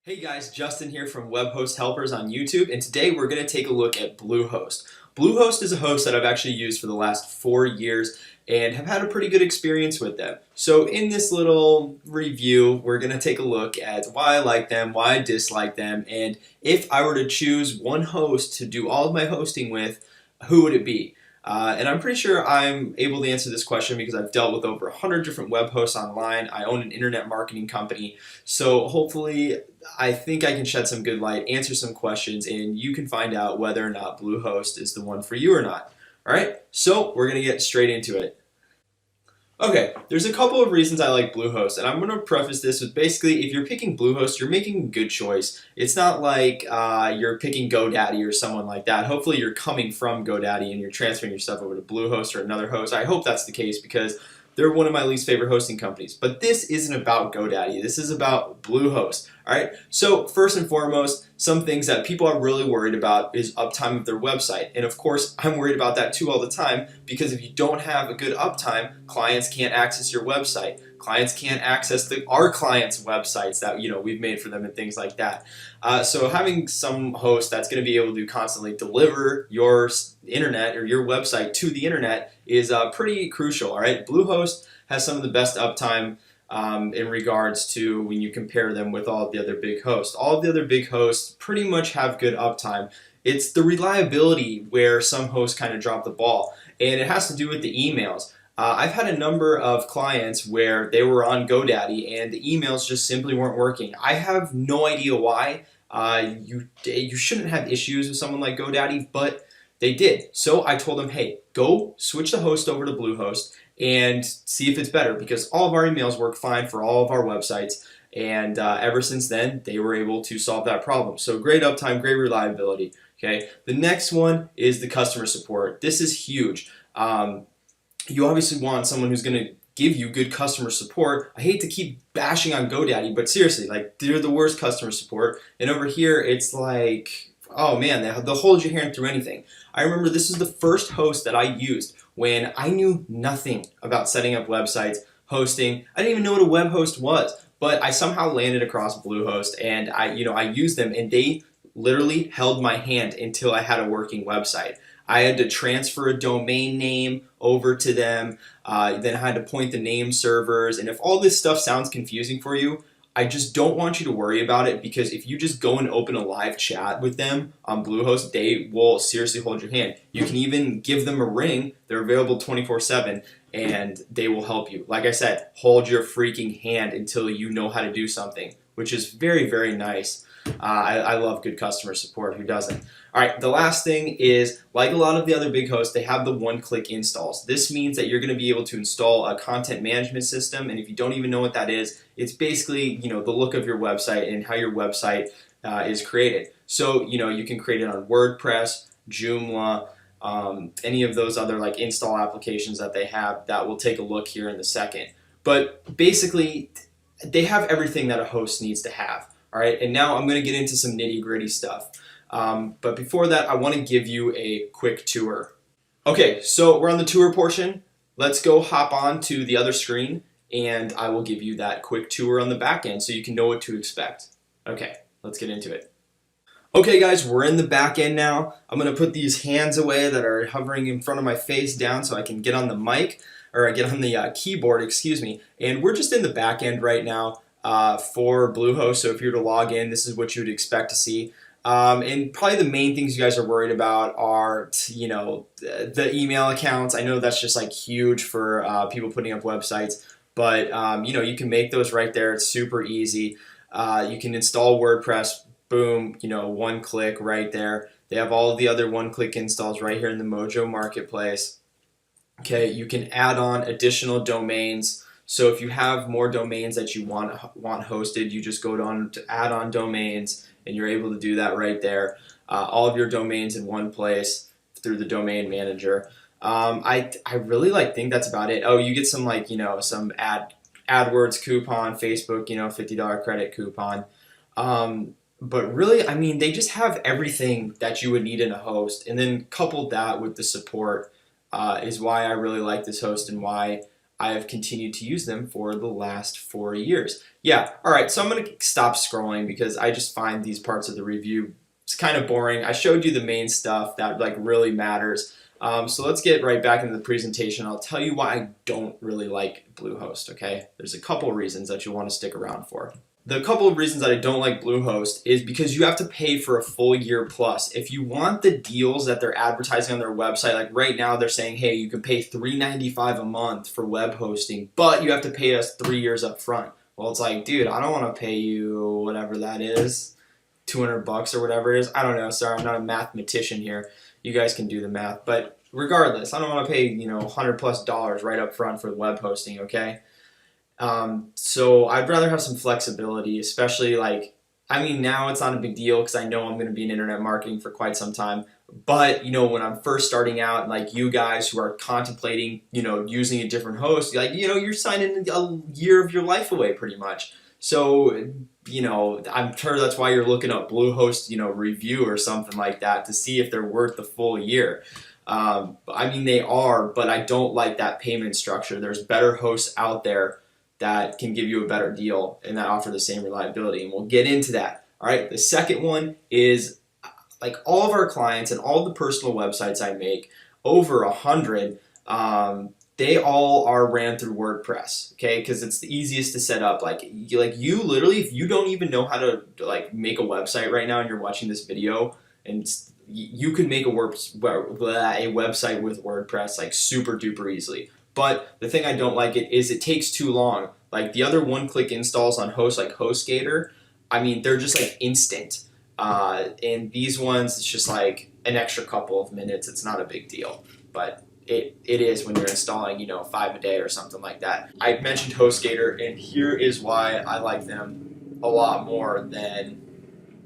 Hey guys, Justin here from Web Host Helpers on YouTube, and today we're going to take a look at BlueHost. BlueHost is a host that I've actually used for the last 4 years and have had a pretty good experience with them. So in this little review, we're going to take a look at why I like them, why I dislike them, and if I were to choose one host to do all of my hosting with, who would it be? And I'm pretty sure I'm able to answer this question because I've dealt with over 100 different web hosts online. I own an internet marketing company, so hopefully I think I can shed some good light, answer some questions, and you can find out whether or not BlueHost is the one for you or not. Alright, so we're going to get straight into it. Okay, there's a couple of reasons I like BlueHost, and I'm going to preface this with basically if you're picking BlueHost, you're making a good choice. It's not like you're picking GoDaddy or someone like that. Hopefully you're coming from GoDaddy and you're transferring your stuff over to BlueHost or another host. I hope that's the case because they're one of my least favorite hosting companies. But this isn't about GoDaddy. This is about BlueHost. Alright, so first and foremost, some things that people are really worried about is uptime of their website. And of course, I'm worried about that too all the time because if you don't have a good uptime, clients can't access your website. Clients can't access our clients' websites that we've made for them and things like that. So having some host that's going to be able to constantly deliver your internet or your website to the internet is pretty crucial. All right, BlueHost has some of the best uptime in regards to when you compare them with all of the other big hosts. All of the other big hosts pretty much have good uptime. It's the reliability where some hosts kind of drop the ball, and it has to do with the emails. I've had a number of clients where they were on GoDaddy and the emails just simply weren't working. I have no idea why. You shouldn't have issues with someone like GoDaddy, but they did. So I told them, hey, go switch the host over to BlueHost and see if it's better because all of our emails work fine for all of our websites. And ever since then, they were able to solve that problem. So great uptime, great reliability. Okay. The next one is the customer support. This is huge. You obviously want someone who's going to give you good customer support. I hate to keep bashing on GoDaddy, but seriously, like they're the worst customer support. And over here, it's like, oh man, they'll hold your hand through anything. I remember this is the first host that I used when I knew nothing about setting up websites, hosting. I didn't even know what a web host was, but I somehow landed across BlueHost and I used them and they literally held my hand until I had a working website. I had to transfer a domain name over to them, then I had to point the name servers, and if all this stuff sounds confusing for you, I just don't want you to worry about it because if you just go and open a live chat with them on BlueHost, they will seriously hold your hand. You can even give them a ring. They're available 24/7 and they will help you. Like I said, hold your freaking hand until you know how to do something, which is very, very nice. I love good customer support. Who doesn't? All right, the last thing is, like a lot of the other big hosts, they have the one-click installs. This means that you're going to be able to install a content management system, and if you don't even know what that is, it's basically the look of your website and how your website is created. So you can create it on WordPress, Joomla, any of those other like install applications that they have. That we'll take a look here in a second. But basically, they have everything that a host needs to have. All right, and now I'm going to get into some nitty-gritty stuff. But before that, I want to give you a quick tour. Okay, so we're on the tour portion. Let's go hop on to the other screen, and I will give you that quick tour on the back end so you can know what to expect. Okay, let's get into it. Okay guys, we're in the back end now. I'm going to put these hands away that are hovering in front of my face down so I can get on the mic, or get on the keyboard, excuse me. And we're just in the back end right now for BlueHost, so if you were to log in, this is what you would expect to see. And probably the main things you guys are worried about are, the email accounts. I know that's just like huge for people putting up websites, but you can make those right there. It's super easy. You can install WordPress. Boom, one click right there. They have all of the other one-click installs right here in the Mojo Marketplace. Okay, you can add on additional domains. So if you have more domains that you want hosted, you just go down to add on domains, and you're able to do that right there. All of your domains in one place through the domain manager. I really think that's about it. Oh, you get some some AdWords coupon, Facebook $50 credit coupon. But really, I mean, they just have everything that you would need in a host, and then coupled that with the support is why I really like this host and why I have continued to use them for the last 4 years. Yeah, all right, so I'm going to stop scrolling because I just find these parts of the review, it's kind of boring. I showed you the main stuff that like really matters. So let's get right back into the presentation. I'll tell you why I don't really like BlueHost, okay? There's a couple reasons that you'll want to stick around for. The couple of reasons that I don't like BlueHost is because you have to pay for a full year plus. If you want the deals that they're advertising on their website, like right now they're saying, hey, you can pay $3.95 a month for web hosting, but you have to pay us 3 years up front. Well, it's like, dude, I don't want to pay you whatever that is, $200 or whatever it is. I don't know. Sorry, I'm not a mathematician here. You guys can do the math. But regardless, I don't want to pay, $100+ right up front for web hosting, okay? So I'd rather have some flexibility, especially now it's not a big deal because I know I'm going to be in internet marketing for quite some time. But, when I'm first starting out, like you guys who are contemplating, using a different host, you're signing a year of your life away pretty much. So, I'm sure that's why you're looking up BlueHost, review or something like that to see if they're worth the full year. They are, but I don't like that payment structure. There's better hosts out there that can give you a better deal and that offer the same reliability, and we'll get into that. All right, the second one is like all of our clients and all the personal websites I make, over 100, they all are ran through WordPress, okay? Because it's the easiest to set up. You literally, if you don't even know how to make a website right now and you're watching this video, and you can make a website with WordPress super duper easily. But the thing I don't like is it takes too long. Like the other one-click installs on hosts like HostGator, they're just instant. And these ones, it's just like an extra couple of minutes. It's not a big deal, but it is when you're installing, 5 a day or something like that. I mentioned HostGator, and here is why I like them a lot more than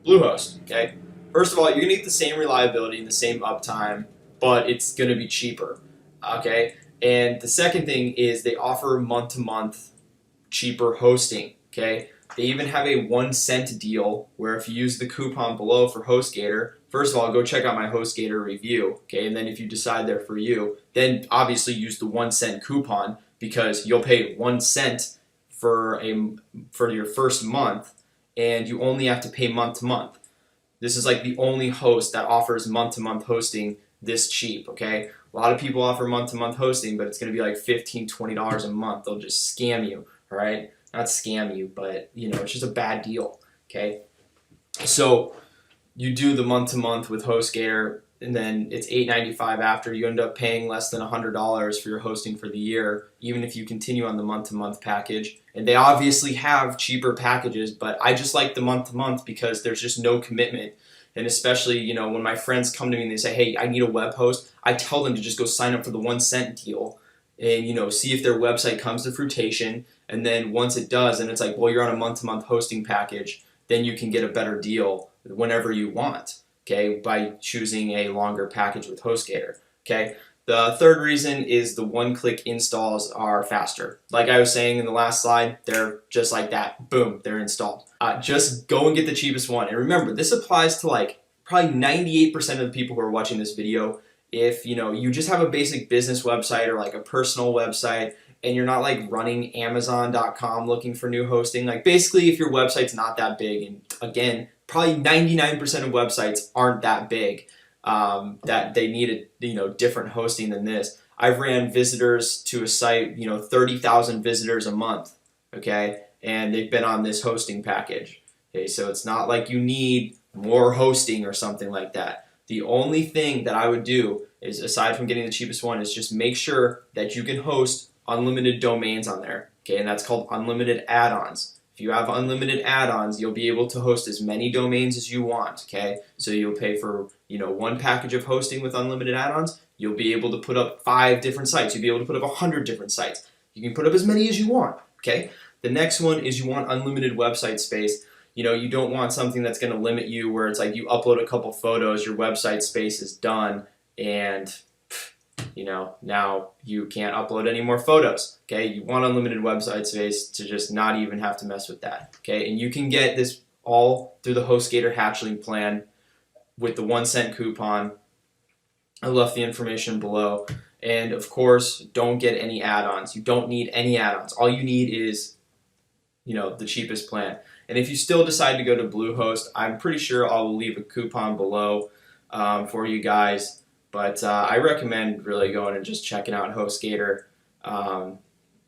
BlueHost, okay? First of all, you're gonna get the same reliability and the same uptime, but it's gonna be cheaper, okay? And the second thing is they offer month-to-month cheaper hosting, okay? They even have a 1 cent deal where if you use the coupon below for HostGator, first of all, go check out my HostGator review, okay? And then if you decide they're for you, then obviously use the 1 cent coupon because you'll pay 1 cent for your first month, and you only have to pay month-to-month. This is the only host that offers month-to-month hosting this cheap, okay? A lot of people offer month-to-month hosting, but it's going to be $15, $20 a month. They'll just scam you, all right? Not scam you, but, it's just a bad deal, okay? So you do the month-to-month with HostGator, and then it's $8.95 after. You end up paying less than $100 for your hosting for the year, even if you continue on the month-to-month package. And they obviously have cheaper packages, but I just like the month-to-month because there's just no commitment. And especially, when my friends come to me and they say, hey, I need a web host, I tell them to just go sign up for the 1 cent deal and, see if their website comes to fruition. And then once it does, and it's you're on a month-to-month hosting package, then you can get a better deal whenever you want, okay, by choosing a longer package with HostGator, okay? The third reason is the one-click installs are faster. Like I was saying in the last slide, they're just like that. Boom, they're installed. Just go and get the cheapest one. And remember, this applies to probably 98% of the people who are watching this video. If you just have a basic business website or a personal website, and you're not like running Amazon.com looking for new hosting. Like basically if your website's not that big, and again, probably 99% of websites aren't that big, that they need a different hosting than this. I've ran visitors to a site, 30,000 visitors a month, okay? And they've been on this hosting package. Okay, so it's not like you need more hosting or something like that. The only thing that I would do is, aside from getting the cheapest one, is just make sure that you can host unlimited domains on there. Okay, and that's called unlimited add-ons. If you have unlimited add-ons, you'll be able to host as many domains as you want. Okay, so you'll pay for one package of hosting with unlimited add-ons. You'll be able to put up 5 different sites. You'll be able to put up 100 different sites. You can put up as many as you want. Okay. The next one is you want unlimited website space. You don't want something that's going to limit you where it's like you upload a couple photos, your website space is done, and now you can't upload any more photos. Okay, you want unlimited website space to just not even have to mess with that. Okay, and you can get this all through the HostGator hatchling plan with the 1 cent coupon. I left the information below. And of course, don't get any add-ons. You don't need any add-ons. All you need is, the cheapest plan. And if you still decide to go to BlueHost, I'm pretty sure I will leave a coupon below for you guys. But I recommend really going and just checking out HostGator.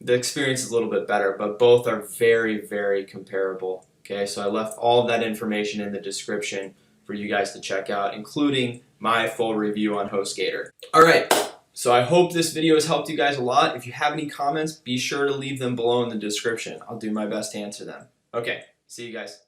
The experience is a little bit better, but both are very, very comparable. Okay, so I left all of that information in the description for you guys to check out, including my full review on HostGator. All right, so I hope this video has helped you guys a lot. If you have any comments, be sure to leave them below in the description. I'll do my best to answer them. Okay, see you guys.